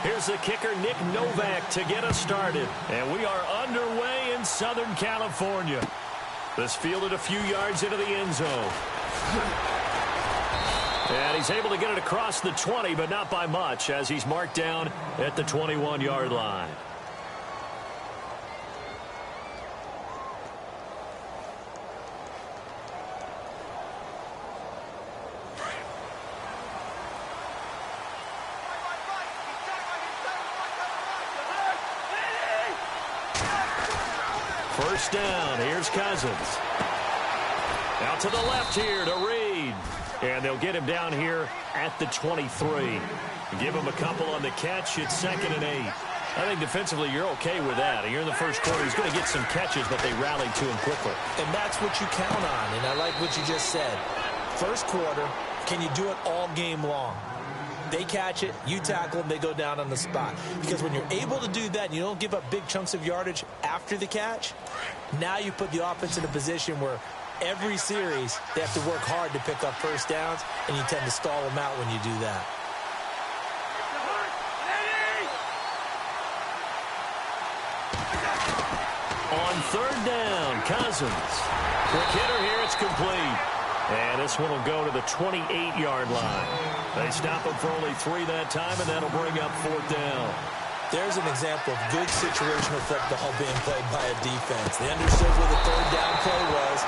Here's the kicker, Nick Novak, to get us started. And we are underway in Southern California. This fielded a few yards into the end zone. And he's able to get it across the 20, but not by much, as he's marked down at the 21-yard line. First down, here's Cousins. Out to the left here to Reed. And they'll get him down here at the 23. Give him a couple on the catch. It's 2nd and 8. I think defensively you're okay with that. Here in the first quarter, he's going to get some catches, but they rallied to him quickly. And that's what you count on, and I like what you just said. First quarter, can you do it all game long? They catch it, you tackle them, they go down on the spot. Because when you're able to do that and you don't give up big chunks of yardage after the catch, now you put the offense in a position where every series they have to work hard to pick up first downs, and you tend to stall them out when you do that. On 3rd down, Cousins. Quick hitter here, it's complete. And this one will go to the 28-yard line. They stop him for only 3 that time, and that'll bring up 4th down. There's an example of good situational football being played by a defense. They understood where the 3rd down play was,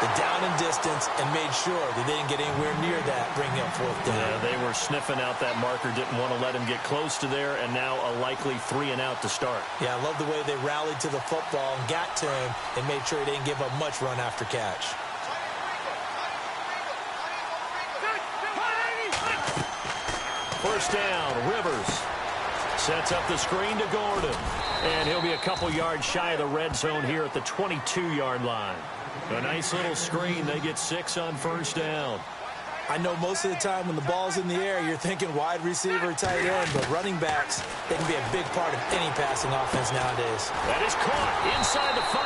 the down and distance, and made sure that they didn't get anywhere near that, bringing up 4th down. Yeah, they were sniffing out that marker, didn't want to let him get close to there, and now a likely 3 and out to start. Yeah, I love the way they rallied to the football and got to him and made sure he didn't give up much run after catch. First down, Rivers sets up the screen to Gordon. And he'll be a couple yards shy of the red zone here at the 22-yard line. A nice little screen. They get 6 on first down. I know most of the time when the ball's in the air, you're thinking wide receiver, tight end, but running backs, they can be a big part of any passing offense nowadays. That is caught inside the 5.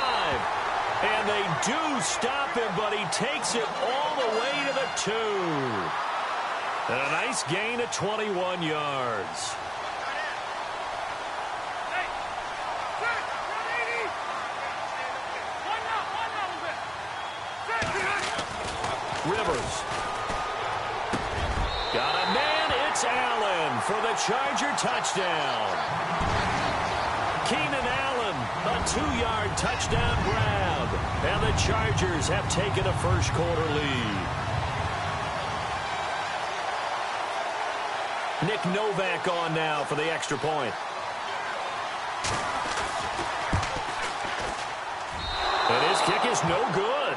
And they do stop him, but he takes it all the way to the 2. And a nice gain of 21 yards. Rivers. Got a man. It's Allen for the Charger touchdown. Keenan Allen, a 2-yard touchdown grab. And the Chargers have taken a first quarter lead. Nick Novak on now for the extra point. And his kick is no good.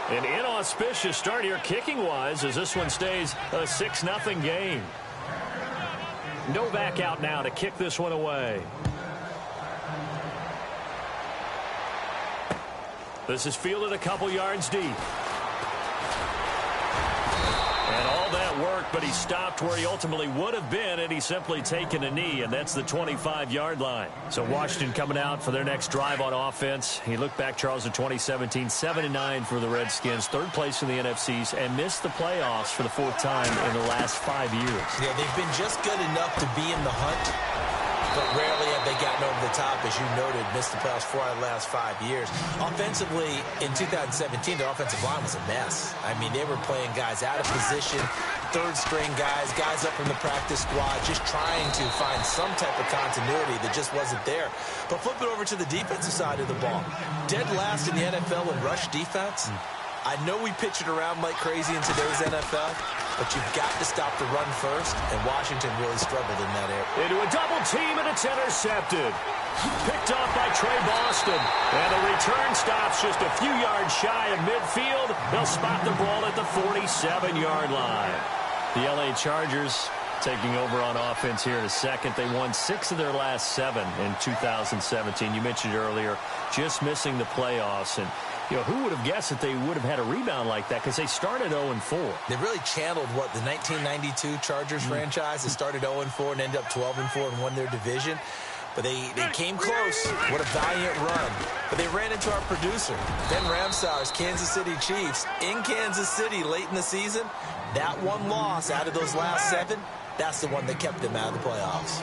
An inauspicious start here kicking-wise as this one stays a 6-0 game. Novak out now to kick this one away. This is fielded a couple yards deep. And all that worked, but he stopped where he ultimately would have been had he simply taken a knee, and that's the 25-yard line. So Washington coming out for their next drive on offense. He looked back, Charles, in 2017, 7-9 for the Redskins, 3rd place in the NFCs, and missed the playoffs for the 4th time in the last 5 years. Yeah, they've been just good enough to be in the hunt, but rarely have they gotten over the top, as you noted, missed the playoffs 4 out of the last 5 years. Offensively, in 2017, their offensive line was a mess. I mean, they were playing guys out of position, 3rd-string guys, guys up from the practice squad, just trying to find some type of continuity that just wasn't there. But flip it over to the defensive side of the ball. Dead last in the NFL in rush defense. I know we pitch it around like crazy in today's NFL, but you've got to stop the run first, and Washington really struggled in that area. Into a double team, and it's intercepted. Picked off by Trey Boston. And the return stops just a few yards shy of midfield. They'll spot the ball at the 47-yard line. The L.A. Chargers taking over on offense here in a second. They won 6 of their last 7 in 2017. You mentioned earlier, just missing the playoffs. And you know, who would have guessed that they would have had a rebound like that? Because they started 0-4. They really channeled what the 1992 Chargers franchise. They started 0-4 and ended up 12-4 and won their division. But they came close. What a valiant run. But they ran into our producer, Ben Ramsauer's Kansas City Chiefs in Kansas City late in the season. That one loss out of those last 7, that's the one that kept them out of the playoffs.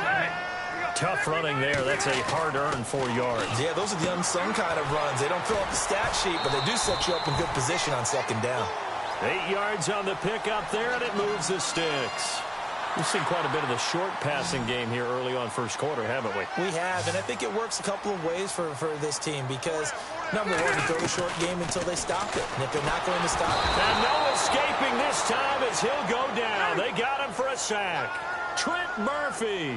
Tough running there. That's a hard-earned 4 yards. Yeah, those are the unsung kind of runs. They don't fill up the stat sheet, but they do set you up in good position on second down. 8 yards on the pickup there, and it moves the sticks. We've seen quite a bit of the short passing game here early on first quarter, haven't we? We have, and I think it works a couple of ways for this team because, number one, you throw the short game until they stop it. And if they're not going to stop it. And no escaping this time as he'll go down. They got him for a sack. Trent Murphy.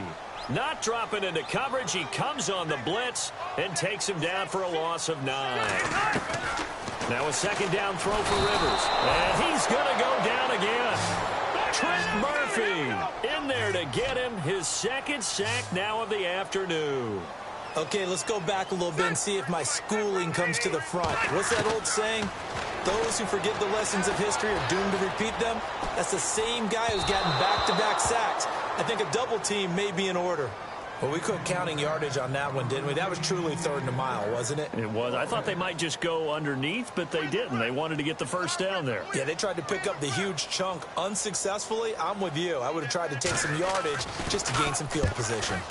Not dropping into coverage. He comes on the blitz and takes him down for a loss of 9. Now a second down throw for Rivers. And he's going to go down again. Trent Murphy in there to get him his second sack now of the afternoon. Okay, let's go back a little bit and see if my schooling comes to the front. What's that old saying? Those who forget the lessons of history are doomed to repeat them. That's the same guy who's gotten back-to-back sacks. I think a double team may be in order. Well, we quit counting yardage on that one, didn't we? That was truly 3rd and a mile, wasn't it? It was. I thought they might just go underneath, but they didn't. They wanted to get the first down there. Yeah, they tried to pick up the huge chunk unsuccessfully. I'm with you. I would have tried to take some yardage just to gain some field position.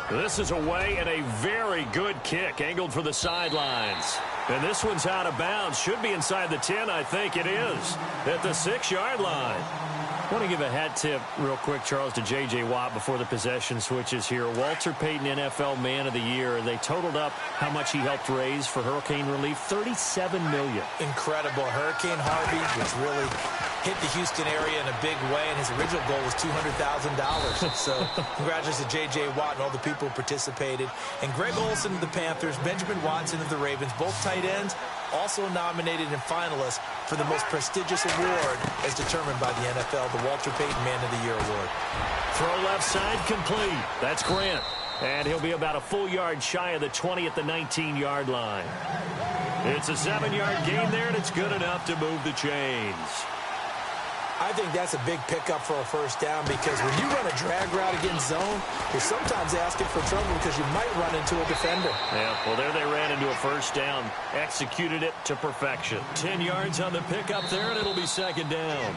This is away and a very good kick angled for the sidelines. And this one's out of bounds. Should be inside the 10, I think it is, at the 6-yard line. I want to give a hat tip real quick, Charles, to J.J. Watt before the possession switches here. Walter Payton, NFL Man of the Year. They totaled up how much he helped raise for hurricane relief, $37 million. Incredible. Hurricane Harvey, which really hit the Houston area in a big way, and his original goal was $200,000. So congratulations to J.J. Watt and all the people who participated. And Greg Olsen of the Panthers, Benjamin Watson of the Ravens, both tight ends, also nominated and finalists for the most prestigious award as determined by the NFL, the Walter Payton Man of the Year Award. Throw left side complete. That's Grant. And he'll be about a full yard shy of the 20 at the 19-yard line. It's a 7-yard gain there, and it's good enough to move the chains. I think that's a big pickup for a first down because when you run a drag route against zone, you're sometimes asking for trouble because you might run into a defender. Yeah, well, there they ran into a first down. Executed it to perfection. 10 yards on the pickup there, and it'll be second down.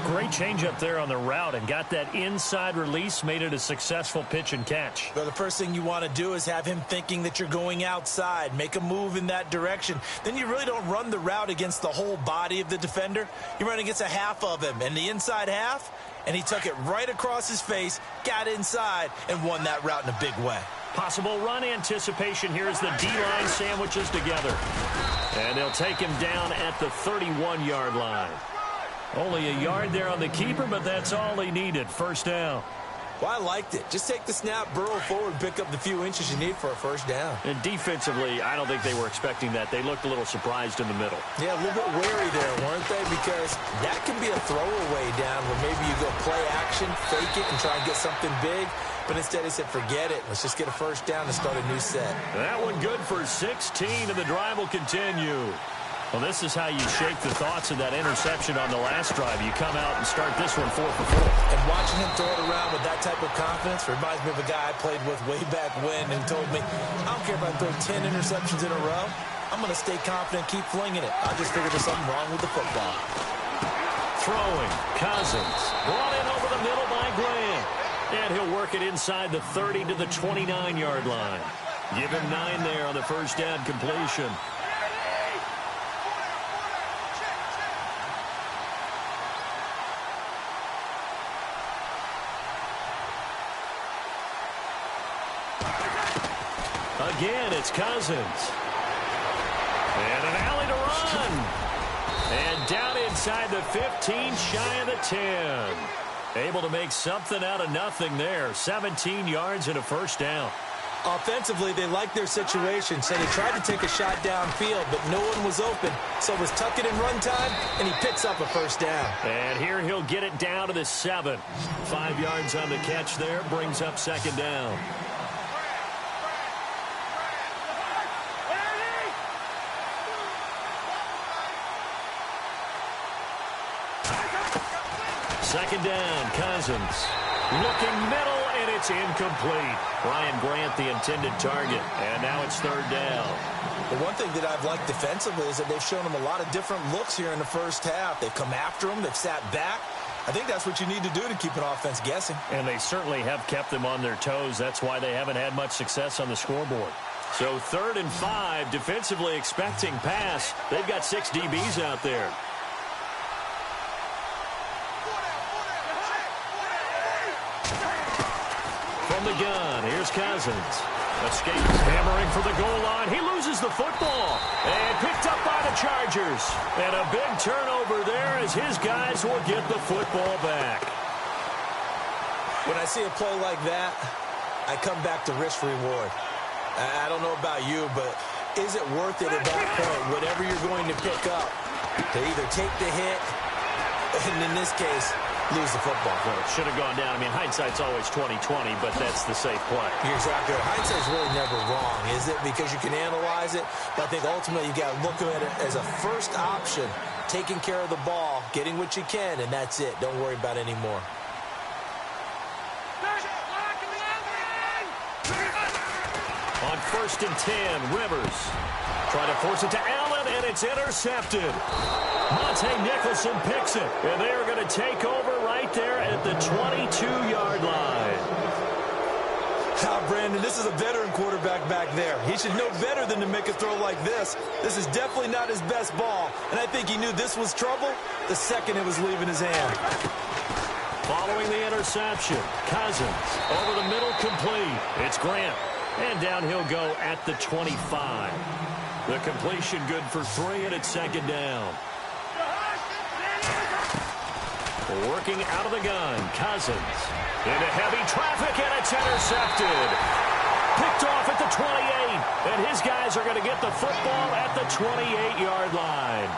Great change up there on the route and got that inside release, made it a successful pitch and catch. Well, the first thing you want to do is have him thinking that you're going outside, make a move in that direction. Then you really don't run the route against the whole body of the defender. You run against a half of him, and the inside half, and he took it right across his face, got inside, and won that route in a big way. Possible run anticipation here as the D-line sandwiches together. And they'll take him down at the 31-yard line. Only a yard there on the keeper, but that's all he needed. First down. Well, I liked it. Just take the snap, burrow forward, pick up the few inches you need for a first down. And defensively, I don't think they were expecting that. They looked a little surprised in the middle. Yeah, a little bit wary there, weren't they? Because that can be a throwaway down where maybe you go play action, fake it, and try and get something big. But instead, he said, forget it. Let's just get a first down and start a new set. That one good for 16, and the drive will continue. Well, this is how you shake the thoughts of that interception on the last drive. You come out and start this one 4 for 4. And watching him throw it around with that type of confidence reminds me of a guy I played with way back when and told me, I don't care if I throw 10 interceptions in a row. I'm going to stay confident, keep flinging it. I just figured there's something wrong with the football. Throwing, Cousins. Brought in over the middle by Grant. And he'll work it inside the 30 to the 29-yard line. Give him 9 there on the first down completion. Again, it's Cousins. And an alley to run. And down inside the 15, shy of the 10. Able to make something out of nothing there. 17 yards and a first down. Offensively, they liked their situation, so they tried to take a shot downfield, but no one was open. So it was tuck it in run time, and he picks up a first down. And here he'll get it down to the 7. 5 yards on the catch there, brings up second down. Second down, Cousins. Looking middle, and it's incomplete. Ryan Grant, the intended target. And now it's third down. The one thing that I've liked defensively is that they've shown him a lot of different looks here in the first half. They've come after him. They've sat back. I think that's what you need to do to keep an offense guessing. And they certainly have kept them on their toes. That's why they haven't had much success on the scoreboard. So 3rd and 5, defensively expecting pass. They've got 6 DBs out there. From the gun, here's Cousins. Escapes, hammering for the goal line. He loses the football. And picked up by the Chargers. And a big turnover there as his guys will get the football back. When I see a play like that, I come back to risk reward. I don't know about you, but is it worth it at that point, whatever you're going to pick up, to either take the hit, and in this case, lose the football? Well, it should have gone down. I mean, hindsight's always 20/20, but that's the safe play. You're exactly right. Hindsight's really never wrong, is it? Because you can analyze it, but I think ultimately you got to look at it as a first option, taking care of the ball, getting what you can, and that's it. Don't worry about any more. On 1st and 10, Rivers trying to force it to Allen, and it's intercepted. Monte Nicholson picks it, and they are going to take over right there at the 22-yard line. Now, Brandon, this is a veteran quarterback back there. He should know better than to make a throw like this. This is definitely not his best ball, and I think he knew this was trouble the second it was leaving his hand. Following the interception, Cousins over the middle, complete. It's Grant. And down he'll go at the 25. The completion good for 3, and it's 2nd down. Working out of the gun, Cousins. Into heavy traffic, and it's intercepted. Picked off at the 28. And his guys are going to get the football at the 28-yard line.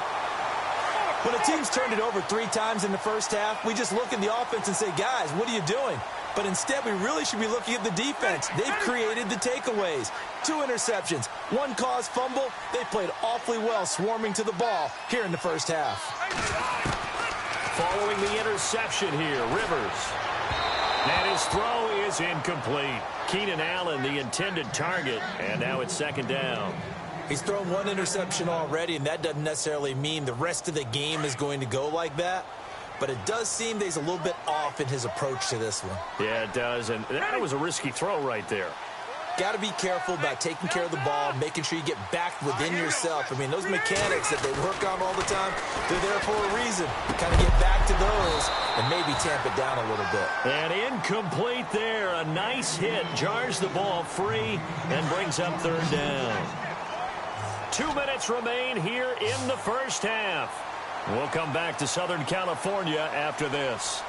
When a team's turned it over 3 times in the first half, we just look at the offense and say, guys, what are you doing? But instead, we really should be looking at the defense. They've created the takeaways. 2 interceptions, 1 caused fumble. They played awfully well swarming to the ball here in the first half. Following the interception here, Rivers. And his throw is incomplete. Keenan Allen, the intended target, and now it's 2nd down. He's thrown 1 interception already, and that doesn't necessarily mean the rest of the game is going to go like that. But it does seem that he's a little bit off in his approach to this one. Yeah, it does, and that was a risky throw right there. Got to be careful about taking care of the ball, making sure you get back within yourself. I mean, those mechanics that they work on all the time, they're there for a reason. Kind of get back to those and maybe tamp it down a little bit. And incomplete there. A nice hit. Jars the ball free and brings up 3rd down. 2 minutes remain here in the first half. We'll come back to Southern California after this.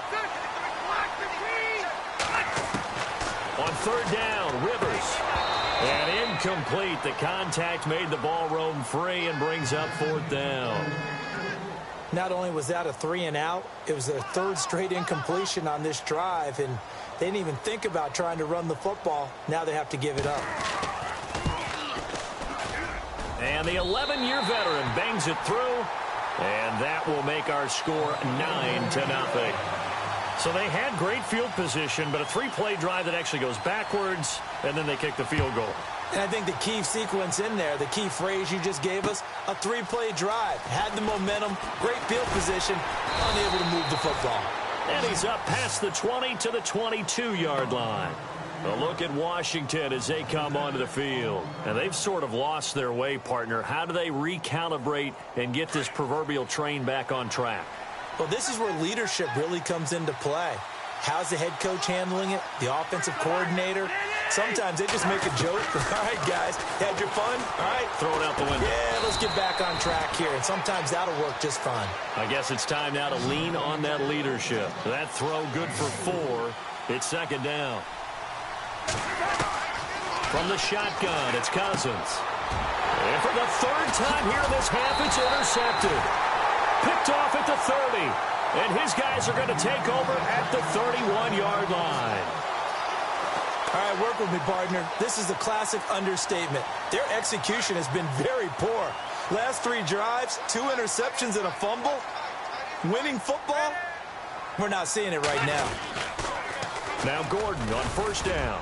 On 3rd down, Rivers. And incomplete. The contact made the ball roam free and brings up 4th down. Not only was that a 3 and out, it was their 3rd straight incompletion on this drive, and they didn't even think about trying to run the football. Now they have to give it up. And the 11-year veteran bangs it through. And that will make our score 9-0. So they had great field position, but a 3-play drive that actually goes backwards, and then they kick the field goal. And I think the key sequence in there, the key phrase you just gave us, a 3-play drive. Had the momentum, great field position, unable to move the football. And he's up past the 20 to the 22-yard line. A look at Washington as they come onto the field. And they've sort of lost their way, partner. How do they recalibrate and get this proverbial train back on track? Well, this is where leadership really comes into play. How's the head coach handling it? The offensive coordinator? Sometimes they just make a joke. All right, guys, had your fun? All right. Throw it out the window. Yeah, let's get back on track here. And sometimes that'll work just fine. I guess it's time now to lean on that leadership. That throw good for 4. It's 2nd down. From the shotgun, it's Cousins. And for the 3rd time here in this half, it's intercepted. Picked off at the 30. And his guys are going to take over at the 31-yard line. All right, work with me, partner. This is a classic understatement. Their execution has been very poor. Last 3 drives, 2 interceptions and a fumble. Winning football? We're not seeing it right now. Now Gordon on 1st down.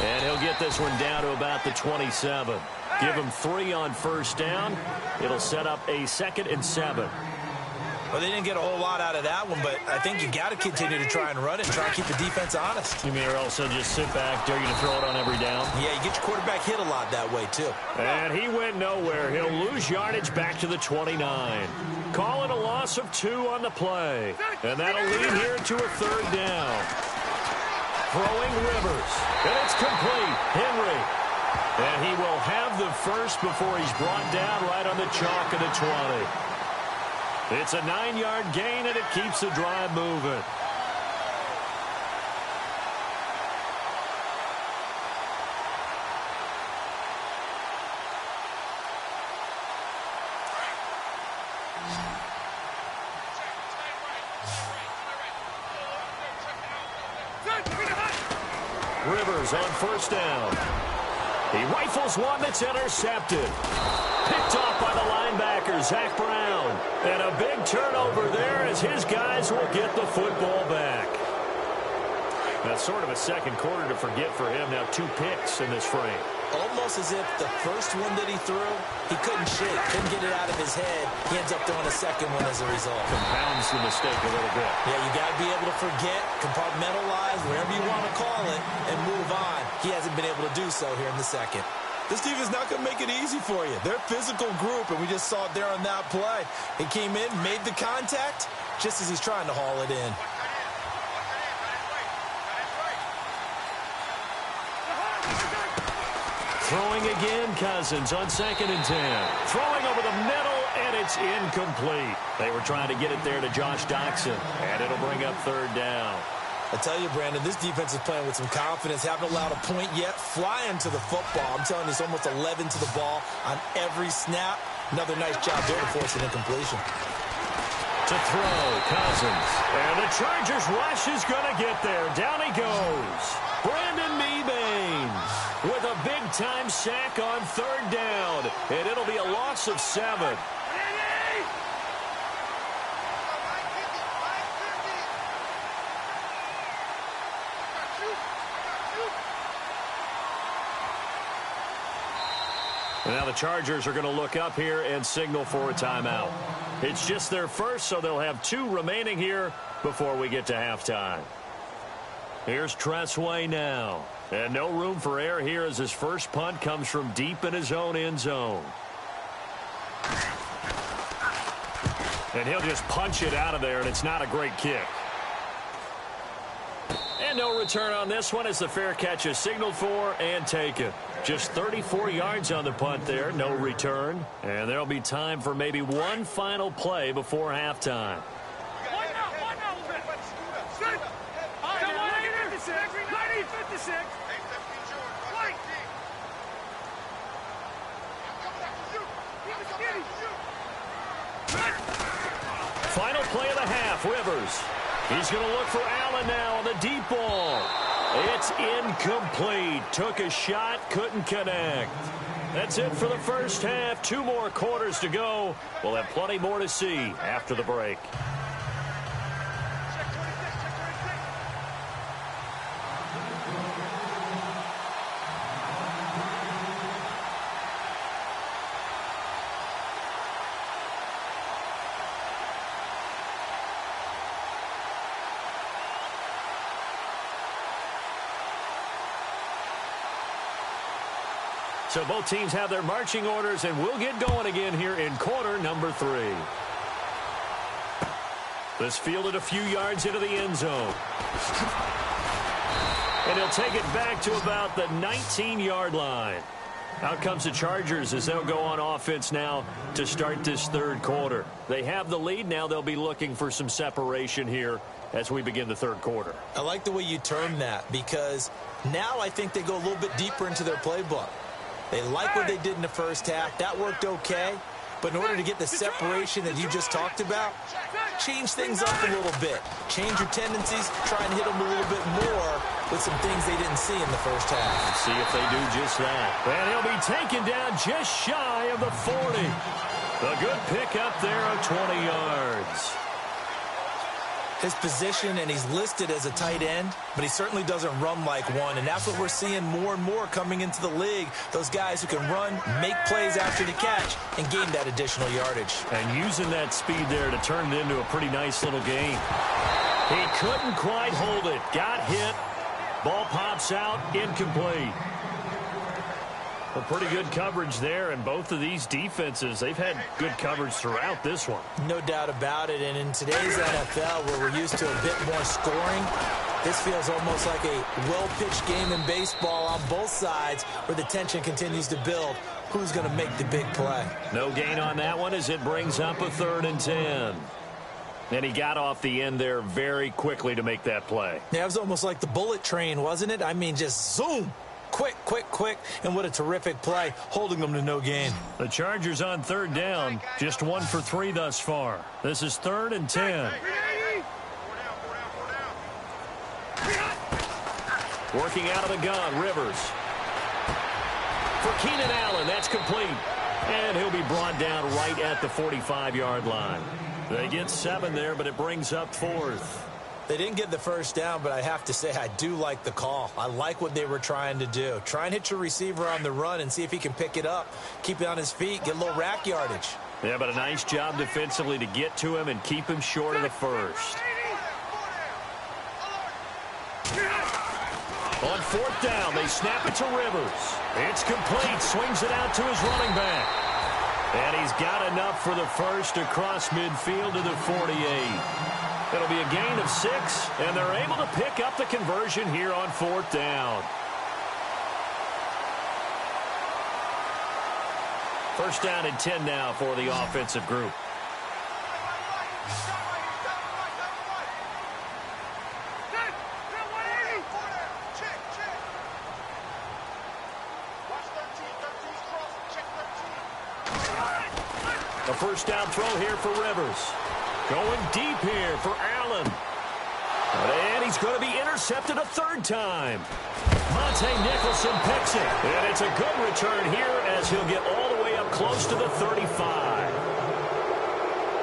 And he'll get this one down to about the 27. Give him 3 on 1st down. It'll set up a 2nd and 7. Well, they didn't get a whole lot out of that one, but I think you got to continue to try and run it, try and keep the defense honest. You mean or also just sit back, dare you to throw it on every down? Yeah, you get your quarterback hit a lot that way, too. And he went nowhere. He'll lose yardage back to the 29. Call it a loss of 2 on the play. And that'll lead here to a 3rd down. Throwing Rivers. And it's complete. Henry. And he will have the first before he's brought down right on the chalk of the 20. It's a 9-yard gain, and it keeps the drive moving. Rivers on 1st down. He rifles one that's intercepted. Picked off by the linebacker, Zach Brown. And a big turnover there as his guys will get the football back. That's sort of a second quarter to forget for him. Now 2 picks in this frame. Almost as if the first one that he threw, he couldn't shake, couldn't get it out of his head. He ends up throwing a second one as a result. Compounds the mistake a little bit. Yeah, you got to be able to forget, compartmentalize, whatever you want to call it, and move on. He hasn't been able to do so here in the second. This team is not going to make it easy for you. They're a physical group, and we just saw it there on that play. He came in, made the contact, just as he's trying to haul it in. Throwing again, Cousins on 2nd and 10. Throwing over the middle, and it's incomplete. They were trying to get it there to Josh Doxson, and it'll bring up 3rd down. I tell you, Brandon, this defense is playing with some confidence. Haven't allowed a point yet. Flying to the football. I'm telling you, it's almost 11 to the ball on every snap. Another nice job there to force an incompletion. To throw, Cousins. And the Chargers rush is going to get there. Down he goes. Brandon Meebanes with a big-time sack on 3rd down. And it'll be a loss of 7. Now the Chargers are going to look up here and signal for a timeout. It's just their first, so they'll have 2 remaining here before we get to halftime. Here's Tressway now. And no room for error here as his first punt comes from deep in his own end zone. And he'll just punch it out of there, and it's not a great kick. And no return on this one as the fair catch is signaled for and taken. Just 34 yards on the punt there, no return. And there'll be time for maybe one final play before halftime. Final play of the half, Rivers. He's going to look for Allen now on the deep ball. It's incomplete. Took a shot, couldn't connect. That's it for the first half. 2 more quarters to go. We'll have plenty more to see after the break. So both teams have their marching orders, and we'll get going again here in quarter number 3. This fielded a few yards into the end zone. And he'll take it back to about the 19-yard line. Out comes the Chargers as they'll go on offense now to start this 3rd quarter. They have the lead. Now they'll be looking for some separation here as we begin the 3rd quarter. I like the way you term that, because now I think they go a little bit deeper into their playbook. They like what they did in the first half. That worked okay. But in order to get the separation that you just talked about, change things up a little bit. Change your tendencies. Try and hit them a little bit more with some things they didn't see in the first half. Let's see if they do just that. And he'll be taken down just shy of the 40. A good pick up there of 20 yards. His position, and he's listed as a tight end, but he certainly doesn't run like one, and that's what we're seeing more and more coming into the league. Those guys who can run, make plays after the catch, and gain that additional yardage. And using that speed there to turn it into a pretty nice little game. He couldn't quite hold it. Got hit. Ball pops out, incomplete. Well, pretty good coverage there, and both of these defenses, they've had good coverage throughout this one. No doubt about it, and in today's NFL, where we're used to a bit more scoring, this feels almost like a well-pitched game in baseball on both sides, where the tension continues to build. Who's going to make the big play? No gain on that one as it brings up a 3rd and 10. And he got off the end there very quickly to make that play. Yeah, it was almost like the bullet train, wasn't it? I mean, just zoom. Quick, quick, quick, and what a terrific play, holding them to no gain. The Chargers on 3rd down, just 1 for 3 thus far. This is 3rd and 10. Working out of the gun, Rivers. For Keenan Allen, that's complete. And he'll be brought down right at the 45-yard line. They get 7 there, but it brings up 4th. They didn't get the first down, but I have to say I do like the call. I like what they were trying to do. Try and hit your receiver on the run and see if he can pick it up, keep it on his feet, get a little rack yardage. Yeah, but a nice job defensively to get to him and keep him short of the first. On 4th down, they snap it to Rivers. It's complete, swings it out to his running back. And he's got enough for the first across midfield to the 48. It'll be a gain of 6, and they're able to pick up the conversion here on 4th down. First down and 10 now for the offensive group. A first down throw here for Rivers. Going deep here for Allen. And he's going to be intercepted a 3rd time. Monte Nicholson picks it. And it's a good return here as he'll get all the way up close to the 35.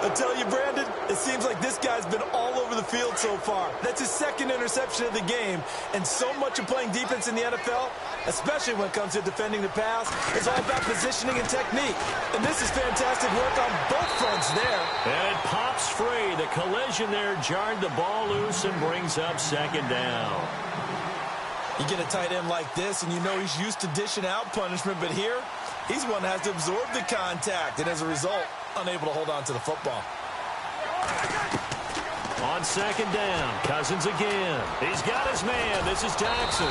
I tell you, Brandon, it seems like this guy's been all over the field so far. That's his 2nd interception of the game. And so much of playing defense in the NFL, especially when it comes to defending the pass, is all about positioning and technique. And this is fantastic work on both fronts there. And it pops free. The collision there jarred the ball loose and brings up 2nd down. You get a tight end like this, and you know he's used to dishing out punishment, but here, he's one that has to absorb the contact, and as a result, unable to hold on to the football. On 2nd down, Cousins again. He's got his man. This is Jackson.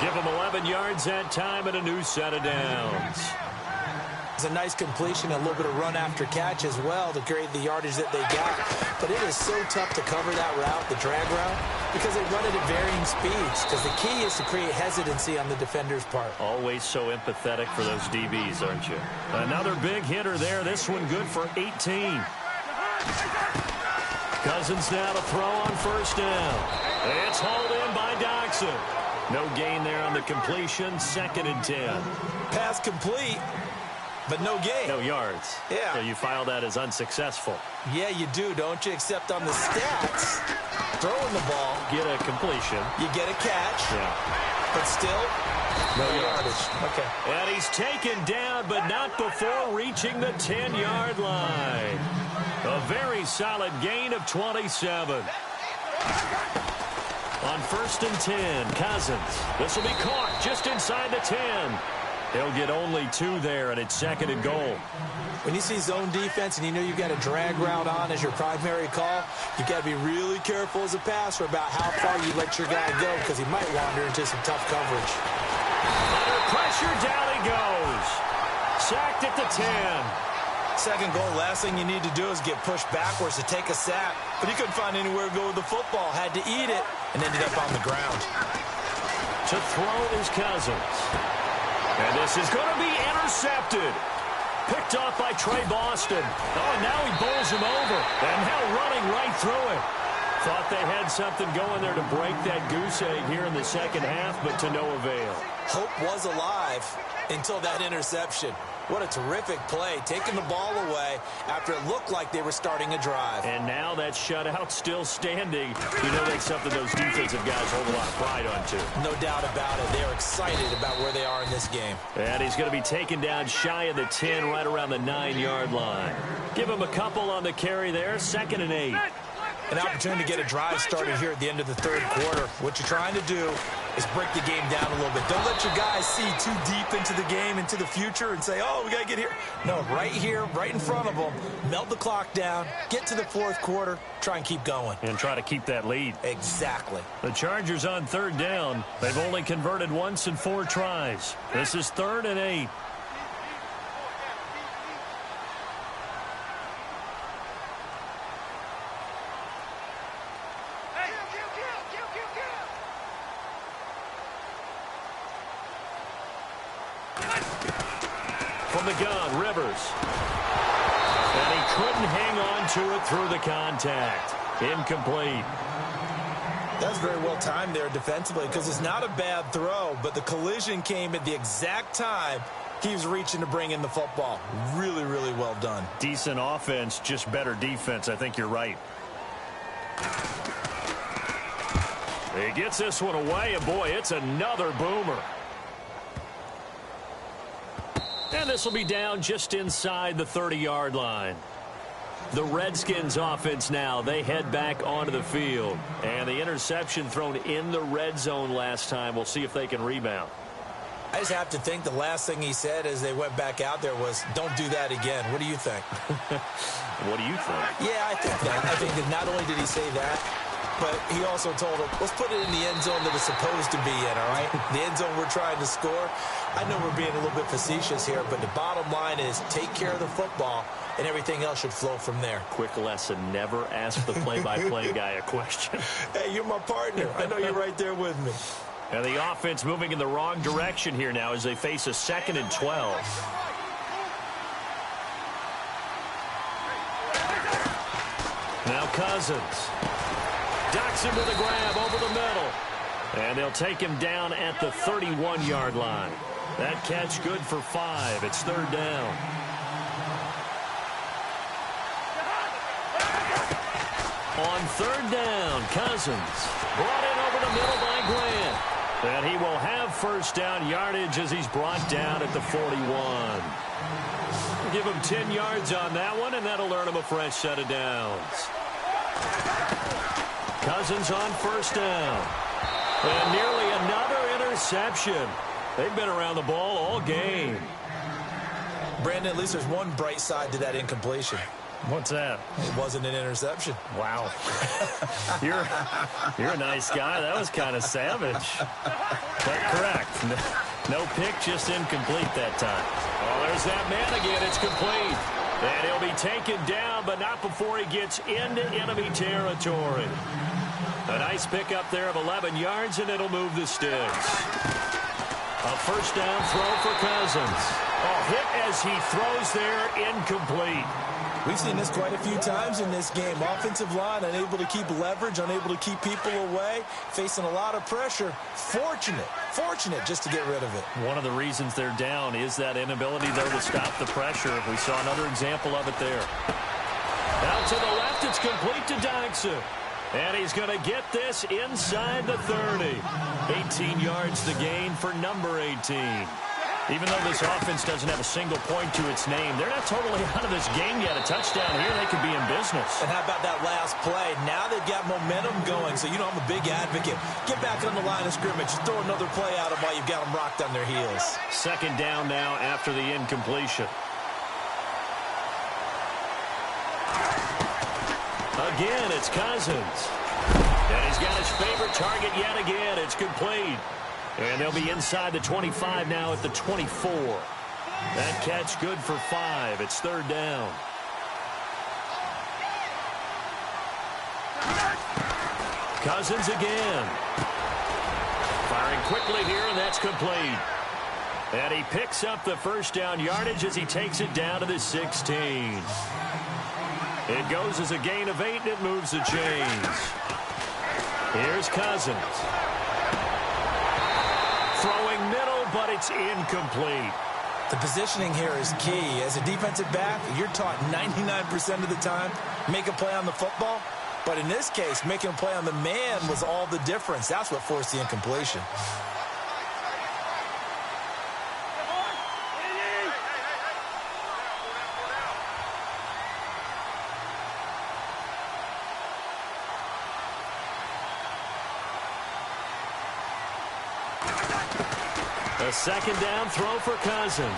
Give him 11 yards that time and a new set of downs. It's a nice completion, a little bit of run after catch as well to create the yardage that they got. But it is so tough to cover that route, the drag route, because they run it at varying speeds. Because the key is to create hesitancy on the defender's part. Always so empathetic for those DBs, aren't you? Another big hitter there. This one good for 18. Cousins now to throw on 1st down. It's hauled in by Doxson. No gain there on the completion. 2nd and 10. Pass complete, but no gain. No yards. Yeah. So you file that as unsuccessful. Yeah, you do, don't you? Except on the stats, throwing the ball, Get a completion. you get a catch, Yeah. but still, no yardage. Okay. And he's taken down, but not before reaching the 10-yard line. A very solid gain of 27. On 1st and 10, Cousins. This will be caught just inside the 10. He'll get only 2 there, and it's 2nd and goal. When you see zone defense and you know you've got a drag route on as your primary call, you've got to be really careful as a passer about how far you let your guy go because he might wander into some tough coverage. Under pressure, down he goes. Sacked at the 10. 2nd goal, last thing you need to do is get pushed backwards to take a sack. But he couldn't find anywhere to go with the football. Had to eat it and ended up on the ground. To throw is Cousins. And this is going to be intercepted. Picked off by Trey Boston. Oh, and now he bowls him over. And now running right through it. Thought they had something going there to break that goose egg here in the second half, but to no avail. Hope was alive until that interception. What a terrific play, taking the ball away after it looked like they were starting a drive. And now that shutout still standing. You know that's something those defensive guys hold a lot of pride on, too. No doubt about it. They are excited about where they are in this game. And he's going to be taken down shy of the 10, right around the 9-yard line. Give him a couple on the carry there, 2nd and 8. An opportunity to get a drive started here at the end of the third quarter. What you're trying to do is break the game down a little bit. Don't let your guys see too deep into the game, into the future, and say, oh, we got to get here. No, right here, right in front of them, melt the clock down, get to the fourth quarter, try and keep going. And try to keep that lead. Exactly. The Chargers on 3rd down. They've only converted once in 4 tries. This is 3rd and 8. From the gun, Rivers. And he couldn't hang on to it through the contact. Incomplete. That's very well timed there defensively because it's not a bad throw, but the collision came at the exact time he was reaching to bring in the football. Really, really well done. Decent offense, just better defense. I think you're right. He gets this one away, and boy, it's another boomer. And this will be down just inside the 30-yard line. The Redskins offense now, they head back onto the field. And the interception thrown in the red zone last time. We'll see if they can rebound. I just have to think the last thing he said as they went back out there was, don't do that again. What do you think? What do you think? Yeah, I think that. I think that not only did he say that, but he also told him, let's put it in the end zone that it's supposed to be in, all right? The end zone we're trying to score. I know we're being a little bit facetious here, but the bottom line is take care of the football, and everything else should flow from there. Quick lesson, never ask the play-by-play guy a question. Hey, you're my partner. I know you're right there with me. And the offense moving in the wrong direction here now as they face a 2nd and 12. Now Cousins. Docks him with a grab over the middle. And they'll take him down at the 31-yard line. That catch good for 5. It's 3rd down. On 3rd down, Cousins brought in over the middle by Grant. And he will have 1st down yardage as he's brought down at the 41. Give him 10 yards on that one, and that'll earn him a fresh set of downs. Cousins on 1st down. And nearly another interception. They've been around the ball all game. Brandon, at least there's one bright side to that incompletion. What's that? It wasn't an interception. Wow. You're a nice guy. That was kind of savage. But correct. No pick, just incomplete that time. Oh, there's that man again. It's complete. And he'll be taken down, but not before he gets into enemy territory. A nice pickup there of 11 yards, and it'll move the sticks. A 1st down throw for Cousins. Oh, hit as he throws there, incomplete. We've seen this quite a few times in this game. Offensive line unable to keep leverage, unable to keep people away, facing a lot of pressure. Fortunate just to get rid of it. One of the reasons they're down is that inability, though, to stop the pressure. We saw another example of it there. Out to the left, it's complete to Dyson. And he's going to get this inside the 30. 18 yards the gain for number 18. Even though this offense doesn't have a single point to its name, they're not totally out of this game yet. A touchdown here, they could be in business. And how about that last play? Now they've got momentum going, so you know I'm a big advocate. Get back on the line of scrimmage. Throw another play at them while you've got them rocked on their heels. 2nd down now after the incompletion. Again, it's Cousins. And he's got his favorite target yet again. It's complete. And they'll be inside the 25 now at the 24. That catch good for 5. It's 3rd down. Cousins again. Firing quickly here, and that's complete. And he picks up the 1st down yardage as he takes it down to the 16. It goes as a gain of 8, and it moves the chains. Here's Cousins. Throwing middle, but it's incomplete. The positioning here is key. As a defensive back, you're taught 99% of the time, make a play on the football. But in this case, making a play on the man was all the difference. That's what forced the incompletion. A second down throw for Cousins.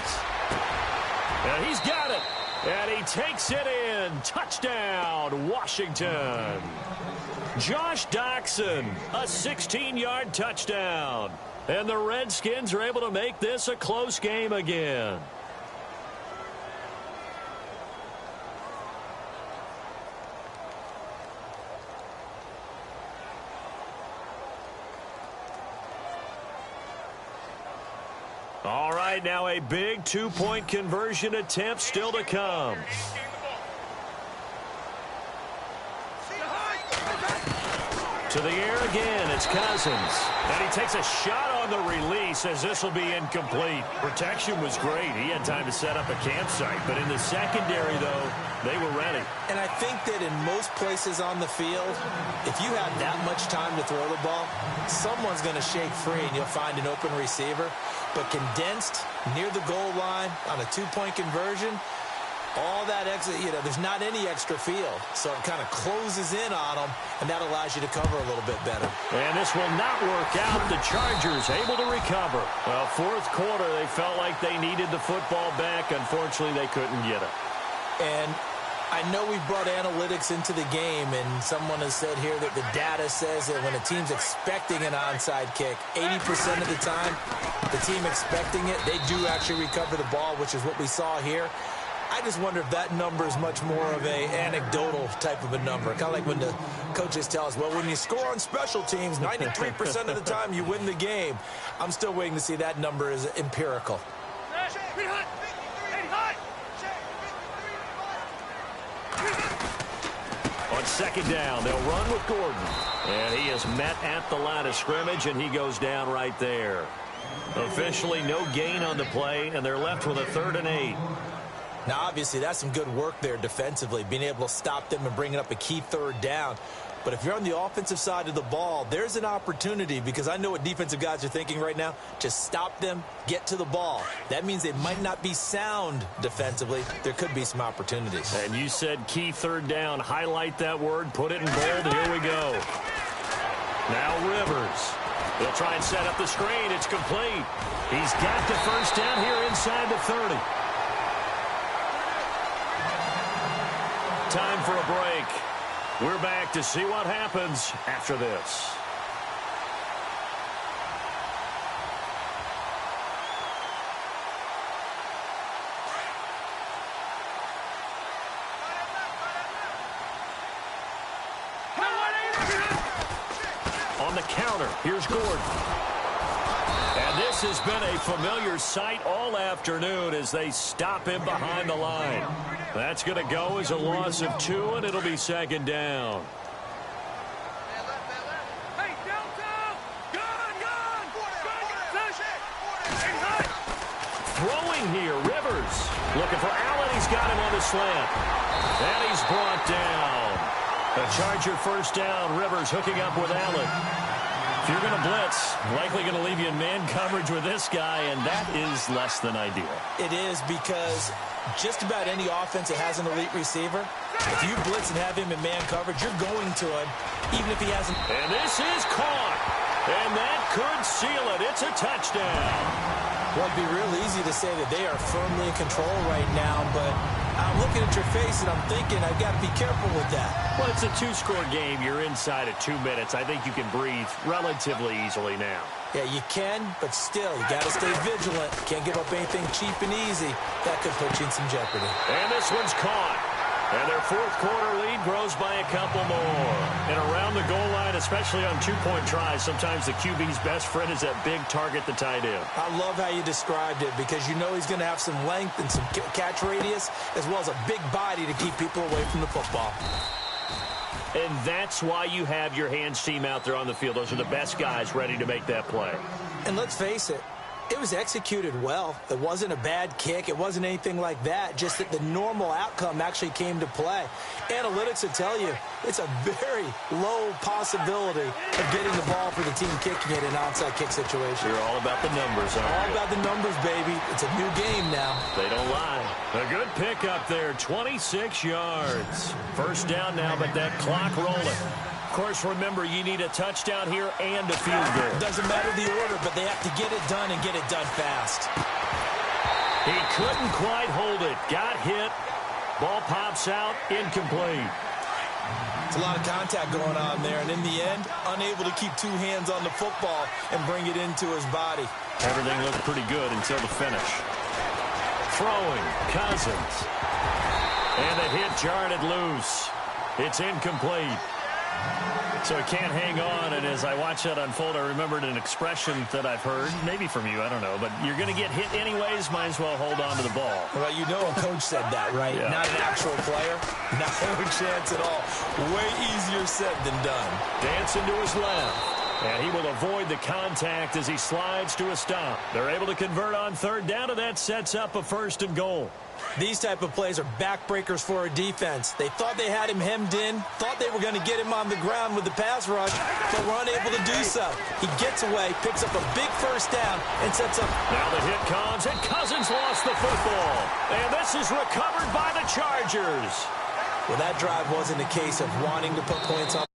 And he's got it. And he takes it in. Touchdown, Washington. Josh Doxson, a 16-yard touchdown. And the Redskins are able to make this a close game again. All right, now a big two-point conversion attempt still to come. To the air again, it's Cousins. And he takes a shot on the release as this will be incomplete. Protection was great. He had time to set up a campsite. But in the secondary, though, they were ready. And I think that in most places on the field, if you have that much time to throw the ball, someone's going to shake free and you'll find an open receiver. But condensed near the goal line on a two-point conversion, all that extra, there's not any extra field. So it kind of closes in on them, and that allows you to cover a little bit better. And this will not work out. The Chargers able to recover. Well, fourth quarter, they felt like they needed the football back. Unfortunately, they couldn't get it. And I know we brought analytics into the game, and someone has said here that the data says that when a team's expecting an onside kick, 80% of the time, the team expecting it, they do actually recover the ball, which is what we saw here. I just wonder if that number is much more of a anecdotal type of a number. Kind of like when the coaches tell us, well, when you score on special teams, 93% of the time you win the game. I'm still waiting to see that number is empirical. On second down, they'll run with Gordon. And he is met at the line of scrimmage, and he goes down right there. Officially, no gain on the play, and they're left with a 3rd and 8. Now, obviously, that's some good work there defensively, being able to stop them and bringing up a key 3rd down. But if you're on the offensive side of the ball, there's an opportunity, because I know what defensive guys are thinking right now. Just stop them, get to the ball. That means they might not be sound defensively. There could be some opportunities. And you said key 3rd down. Highlight that word. Put it in bold. Here we go. Now Rivers. They'll try and set up the screen. It's complete. He's got the first down here inside the 30. Time for a break. We're back to see what happens after this. On the counter, here's Gordon. And this has been a familiar sight all afternoon as they stop him behind the line. That's going to go as a loss of 2, and it'll be second down. Throwing here, Rivers. Looking for Allen. He's got him on the slant. And he's brought down. A Charger first down. Rivers hooking up with Allen. If you're going to blitz, likely going to leave you in man coverage with this guy, and that is less than ideal. It is, because just about any offense that has an elite receiver, if you blitz and have him in man coverage, you're going to him, even if he hasn't. And this is caught. And that could seal it. It's a touchdown. Well, it'd be real easy to say that they are firmly in control right now, but I'm looking at your face and I'm thinking I've got to be careful with that. Well, it's a 2-score game. You're inside of 2 minutes. I think you can breathe relatively easily now. Yeah, you can, but still, you got to stay vigilant. Can't give up anything cheap and easy. That could put you in some jeopardy. And this one's caught. And their fourth quarter lead grows by a couple more. And around the goal line, especially on 2-point tries, sometimes the QB's best friend is that big target, the tight end. I love how you described it, because you know he's going to have some length and some catch radius, as well as a big body to keep people away from the football. And that's why you have your hands team out there on the field. Those are the best guys ready to make that play. And let's face it, it was executed well. It wasn't a bad kick. It wasn't anything like that. Just that the normal outcome actually came to play. Analytics will tell you it's a very low possibility of getting the ball for the team kicking it in an onside kick situation. You're all about the numbers, aren't you? All about the numbers, baby. It's a new game now. They don't lie. A good pick up there, 26 yards. First down now, but that clock rolling. Of course, remember, you need a touchdown here and a field goal. Doesn't matter the order, but they have to get it done and get it done fast. He couldn't quite hold it. Got hit. Ball pops out, incomplete. It's a lot of contact going on there, and in the end, unable to keep two hands on the football and bring it into his body. Everything looked pretty good until the finish. Throwing, Cousins. And the hit jarred it loose. It's incomplete. So it can't hang on, and as I watch that unfold, I remembered an expression that I've heard, maybe from you, I don't know, but you're going to get hit anyways, might as well hold on to the ball. Well, you know a coach said that, right? Yeah. Not an actual player. Not a chance at all. Way easier said than done. Dancing to his left. And he will avoid the contact as he slides to a stop. They're able to convert on third down, and that sets up a 1st and goal. These type of plays are backbreakers for a defense. They thought they had him hemmed in, thought they were going to get him on the ground with the pass rush, but were unable to do so. He gets away, picks up a big first down, and sets up. Now the hit comes, and Cousins lost the football. And this is recovered by the Chargers. Well, that drive wasn't a case of wanting to put points on